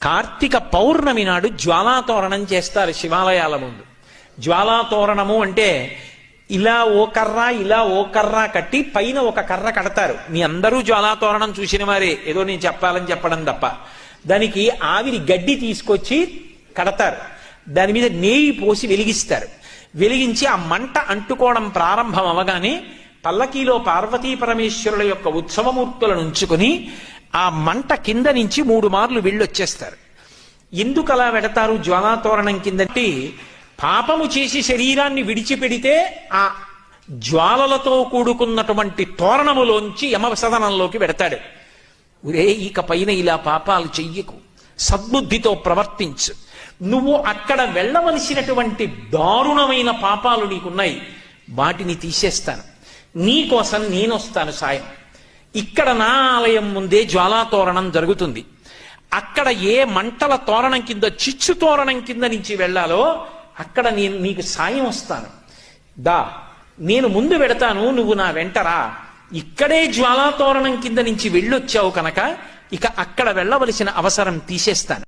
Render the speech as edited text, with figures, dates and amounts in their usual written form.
కార్తీక పౌర్ణమి నాడు జ్వాలాతోరణం చేస్తారు శివాలయాల ముందు. జ్వాలాతోరణము అంటే ఇలా ఓ కర్ర కట్టి పైన ఒక కర్ర కడతారు. మీ అందరూ జ్వాలాతోరణం చూసిన వారే, ఏదో నేను చెప్పాలని చెప్పడం తప్ప. దానికి ఆవిరి గడ్డి తీసుకొచ్చి కడతారు. దాని మీద నెయ్యి పోసి వెలిగిస్తారు. వెలిగించి ఆ మంట అంటుకోవడం ప్రారంభం అవగానే పల్లకీలో పార్వతీ పరమేశ్వరుల యొక్క ఉత్సవమూర్తులను ఉంచుకొని ఆ మంట కింద నుంచి 3 మార్లు వెళ్ళొచ్చేస్తారు. ఎందుకు అలా పెడతారు జ్వాలాతోరణం కిందటి? పాపము చేసి శరీరాన్ని విడిచిపెడితే ఆ జ్వాలలతో కూడుకున్నటువంటి తోరణములోంచి యమసదనంలోకి పెడతాడు. ఒరే, ఇక పైన ఇలా పాపాలు చెయ్యకు, సద్బుద్ధితో ప్రవర్తించు, నువ్వు అక్కడ వెళ్ళవలసినటువంటి దారుణమైన పాపాలు నీకున్నాయి, వాటిని తీసేస్తాను, నీకోసం నేనొస్తాను సాయం. ఇక్కడ నా ఆలయం ముందే జ్వాలాతోరణం జరుగుతుంది. అక్కడ ఏ మంటల తోరణం కింద, చిచ్చు తోరణం కింద నుంచి వెళ్ళాలో అక్కడ నేను నీకు సాయం వస్తాను. నేను ముందు పెడతాను, నువ్వు నా వెంటరా. ఇక్కడే జ్వాలాతోరణం కింద నుంచి వెళ్ళొచ్చావు కనుక ఇక అక్కడ వెళ్ళవలసిన అవసరం తీసేస్తాను.